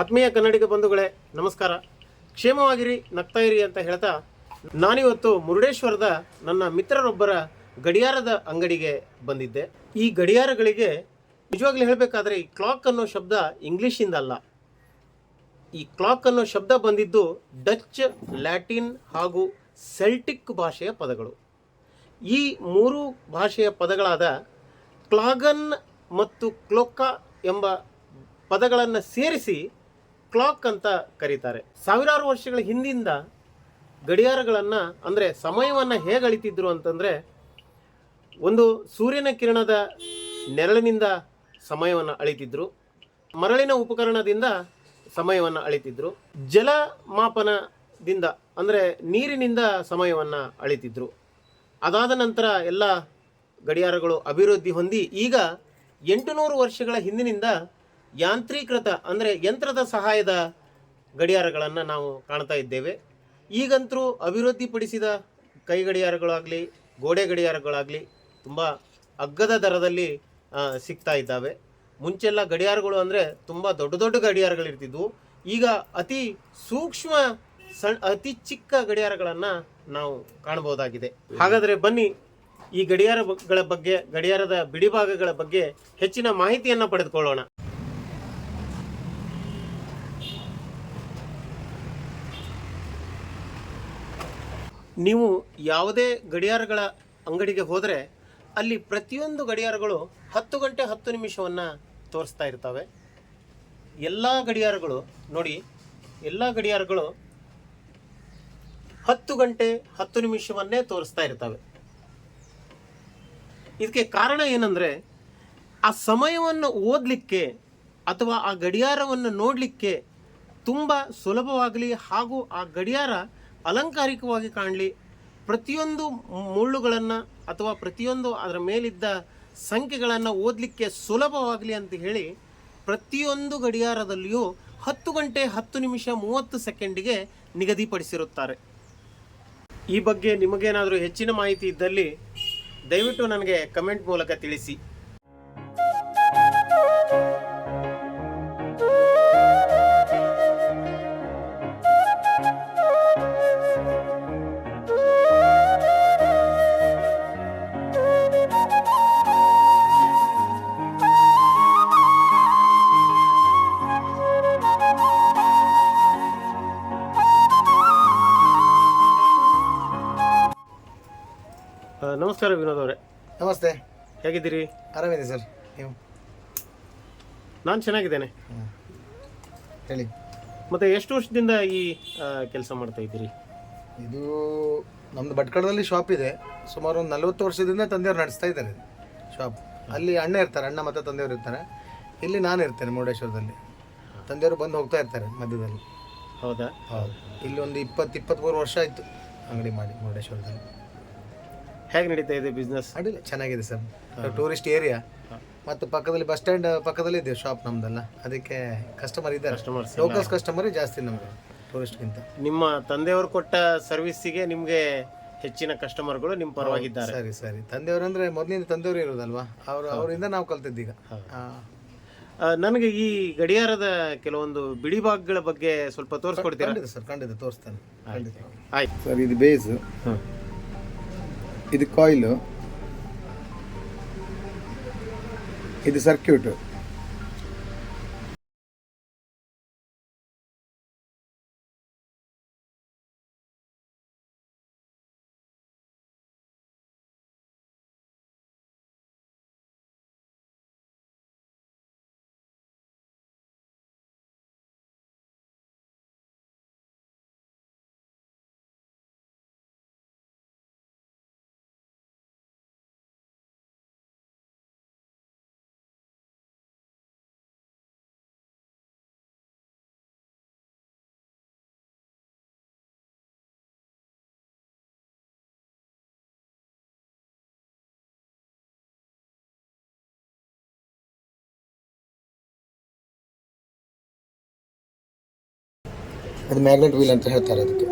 ಆತ್ಮೀಯ ಕನ್ನಡಿಗ ಬಂಧುಗಳೇ ನಮಸ್ಕಾರ. ಕ್ಷೇಮವಾಗಿರಿ, ನಗ್ತಾ ಇರಿ ಅಂತ ಹೇಳ್ತಾ ನಾನಿವತ್ತು ಮುರುಡೇಶ್ವರದ ನನ್ನ ಮಿತ್ರರೊಬ್ಬರ ಗಡಿಯಾರದ ಅಂಗಡಿಗೆ ಬಂದಿದ್ದೆ. ಈ ಗಡಿಯಾರಗಳಿಗೆ ನಿಜವಾಗ್ಲೂ ಹೇಳಬೇಕಾದ್ರೆ ಈ ಕ್ಲಾಕ್ ಅನ್ನೋ ಶಬ್ದ ಇಂಗ್ಲೀಷಿಂದ ಅಲ್ಲ. ಈ ಕ್ಲಾಕ್ ಅನ್ನೋ ಶಬ್ದ ಬಂದಿದ್ದು ಡಚ್, ಲ್ಯಾಟಿನ್ ಹಾಗೂ ಸೆಲ್ಟಿಕ್ ಭಾಷೆಯ ಪದಗಳು. ಈ ಮೂರು ಭಾಷೆಯ ಪದಗಳಾದ ಕ್ಲಾಗನ್ ಮತ್ತು ಕ್ಲೋಕಾ ಎಂಬ ಪದಗಳನ್ನು ಸೇರಿಸಿ ಕ್ಲಾಕ್ ಅಂತ ಕರೀತಾರೆ. ಸಾವಿರಾರು ವರ್ಷಗಳ ಹಿಂದಿಂದ ಗಡಿಯಾರಗಳನ್ನು ಅಂದರೆ ಸಮಯವನ್ನು ಹೇಗೆ ಅಳಿತಿದ್ರು ಅಂತಂದರೆ, ಒಂದು ಸೂರ್ಯನ ಕಿರಣದ ನೆರಳಿನಿಂದ ಸಮಯವನ್ನು ಅಳಿತಿದ್ರು, ಮರಳಿನ ಉಪಕರಣದಿಂದ ಸಮಯವನ್ನು ಅಳಿತಿದ್ರು, ಜಲಮಾಪನದಿಂದ ಅಂದರೆ ನೀರಿನಿಂದ ಸಮಯವನ್ನು ಅಳಿತಿದ್ರು. ಅದಾದ ನಂತರ ಎಲ್ಲ ಗಡಿಯಾರಗಳು ಅಭಿವೃದ್ಧಿ ಹೊಂದಿ ಈಗ 800 ವರ್ಷಗಳ ಹಿಂದಿನಿಂದ ಯಾಂತ್ರೀಕೃತ ಅಂದರೆ ಯಂತ್ರದ ಸಹಾಯದ ಗಡಿಯಾರಗಳನ್ನು ನಾವು ಕಾಣ್ತಾ ಇದ್ದೇವೆ. ಈಗಂತರೂ ಅಭಿವೃದ್ಧಿಪಡಿಸಿದ ಕೈ ಗಡಿಯಾರಗಳಾಗಲಿ ಗೋಡೆ ಗಡಿಯಾರಗಳಾಗಲಿ ತುಂಬ ಅಗ್ಗದ ದರದಲ್ಲಿ ಸಿಗ್ತಾ ಇದ್ದಾವೆ. ಮುಂಚೆಲ್ಲ ಗಡಿಯಾರಗಳು ಅಂದರೆ ತುಂಬ ದೊಡ್ಡ ದೊಡ್ಡ ಗಡಿಯಾರಗಳಿರ್ತಿದ್ವು. ಈಗ ಅತಿ ಸೂಕ್ಷ್ಮ ಅತಿ ಚಿಕ್ಕ ಗಡಿಯಾರಗಳನ್ನು ನಾವು ಕಾಣಬಹುದಾಗಿದೆ. ಹಾಗಾದರೆ ಬನ್ನಿ ಈ ಗಡಿಯಾರಗಳ ಬಗ್ಗೆ, ಗಡಿಯಾರದ ಬಿಡಿಭಾಗಗಳ ಬಗ್ಗೆ ಹೆಚ್ಚಿನ ಮಾಹಿತಿಯನ್ನು ಪಡೆದುಕೊಳ್ಳೋಣ. ನೀವು ಯಾವುದೇ ಗಡಿಯಾರಗಳ ಅಂಗಡಿಗೆ ಹೋದರೆ ಅಲ್ಲಿ ಪ್ರತಿಯೊಂದು ಗಡಿಯಾರಗಳು 10 ಗಂಟೆ 10 ನಿಮಿಷವನ್ನು ತೋರಿಸ್ತಾ ಇರ್ತವೆ. ಎಲ್ಲ ಗಡಿಯಾರಗಳು ನೋಡಿ, ಎಲ್ಲ ಗಡಿಯಾರಗಳು 10 ಗಂಟೆ 10 ನಿಮಿಷವನ್ನೇ ತೋರಿಸ್ತಾ ಇರ್ತವೆ. ಇದಕ್ಕೆ ಕಾರಣ ಏನಂದರೆ, ಆ ಸಮಯವನ್ನು ಓದಲಿಕ್ಕೆ ಅಥವಾ ಆ ಗಡಿಯಾರವನ್ನು ನೋಡಲಿಕ್ಕೆ ತುಂಬ ಸುಲಭವಾಗಲಿ ಹಾಗೂ ಆ ಗಡಿಯಾರ ಅಲಂಕಾರಿಕವಾಗಿ ಕಾಣಲಿ, ಪ್ರತಿಯೊಂದು ಮುಳ್ಳುಗಳನ್ನು ಅಥವಾ ಪ್ರತಿಯೊಂದು ಅದರ ಮೇಲಿದ್ದ ಸಂಖ್ಯೆಗಳನ್ನು ಓದಲಿಕ್ಕೆ ಸುಲಭವಾಗಲಿ ಅಂತ ಹೇಳಿ ಪ್ರತಿಯೊಂದು ಗಡಿಯಾರದಲ್ಲಿಯೂ 10 ಗಂಟೆ 10 ನಿಮಿಷ 30 ಸೆಕೆಂಡಿಗೆ ನಿಗದಿಪಡಿಸಿರುತ್ತಾರೆ. ಈ ಬಗ್ಗೆ ನಿಮಗೇನಾದರೂ ಹೆಚ್ಚಿನ ಮಾಹಿತಿ ಇದ್ದಲ್ಲಿ ದಯವಿಟ್ಟು ನನಗೆ ಕಮೆಂಟ್ ಮೂಲಕ ತಿಳಿಸಿ. ನಮಸ್ಕಾರ ವಿನೋದ್ ಅವರೇ. ನಮಸ್ತೆ, ಹೇಗಿದ್ದೀರಿ? ಆರಾಮಿದೆ ಸರ್, ನೀವು? ನಾನು ಚೆನ್ನಾಗಿದ್ದೇನೆ. ಹೇಳಿ. ಮತ್ತು ಎಷ್ಟು ವರ್ಷದಿಂದ ಈ ಕೆಲಸ ಮಾಡ್ತಾ ಇದ್ದೀರಿ? ಇದು ನಮ್ಮದು ಭಟ್ಕಳದಲ್ಲಿ ಶಾಪ್ ಇದೆ. ಸುಮಾರು ಒಂದು 40 ವರ್ಷದಿಂದ ತಂದೆಯವರು ನಡೆಸ್ತಾ ಇದ್ದಾರೆ ಶಾಪ್. ಅಲ್ಲಿ ಅಣ್ಣ ಇರ್ತಾರೆ, ಅಣ್ಣ ಮತ್ತು ತಂದೆಯವರು ಇರ್ತಾರೆ. ಇಲ್ಲಿ ನಾನು ಇರ್ತೇನೆ ಮುರುಡೇಶ್ವರದಲ್ಲಿ. ತಂದೆಯವರು ಬಂದು ಹೋಗ್ತಾ ಇರ್ತಾರೆ ಮಧ್ಯದಲ್ಲಿ. ಹೌದಾ? ಹೌದು. ಇಲ್ಲಿ ಒಂದು 20-23 ವರ್ಷ ಆಯಿತು ಅಂಗಡಿ ಮಾಡಿ ಮುರುಡೇಶ್ವರದಲ್ಲಿ. ಹೇಗೆ ನಡೀತಾ ಇದೆ ಬಿಸ್ನೆಸ್? ಅಡ್ಡಿಲ್ಲ, ಚೆನ್ನಾಗಿದೆ ಸರ್. ಟೂರಿಸ್ಟ್ ಏರಿಯಾ ಮತ್ತು ಪಕ್ಕದಲ್ಲಿ ಬಸ್ ಸ್ಟ್ಯಾಂಡ್ ಪಕ್ಕದಲ್ಲಿ ಇದೆ ಶಾಪ್ ನಮ್ದೆಲ್ಲ. ಅದಕ್ಕೆ ಕಸ್ಟಮರ್ ಇದ್ದಾರೆ, ಲೋಕಲ್ಸ್ ಕಸ್ಟಮರೇ ಜಾಸ್ತಿ ನಮಗೆ ಟೂರಿಸ್ಟ್ಗಿಂತ. ನಿಮ್ಮ ತಂದೆಯವರು ಕೊಟ್ಟ ಸರ್ವಿಸ್ಸಿಗೆ ನಿಮಗೆ ಹೆಚ್ಚಿನ ಕಸ್ಟಮರ್ಗಳು ನಿಮ್ಮ ಪರವಾಗಿದ್ದಾರೆ. ಸರಿ ಸರಿ. ತಂದೆಯವರು ಅಂದರೆ ಮೊದಲಿಂದ ತಂದೆಯವರು ಇರೋದಲ್ವಾ, ಅವರಿಂದ ನಾವು ಕಲ್ತಿದ್ದೀಗ. ನನಗೆ ಈ ಗಡಿಯಾರದ ಕೆಲವೊಂದು ಬಿಡಿಭಾಗಗಳ ಬಗ್ಗೆ ಸ್ವಲ್ಪ ತೋರಿಸ್ಕೊಡ್ತೀರಾ? ಖಂಡಿತ ಸರ್, ಖಂಡಿತ ತೋರಿಸ್ತಾನೆ. ಖಂಡಿತ. ಆಯ್ತು ಸರ್, ಇದು ಬೇಸ್, ಇದು ಕಾಯಿಲು, ಇದು ಸರ್ಕ್ಯೂಟು, ಅದು ಮ್ಯಾಗ್ನೆಟ್ ವೀಲ್ ಅಂತ ಹೇಳ್ತಾರೆ ಅದಕ್ಕೆ.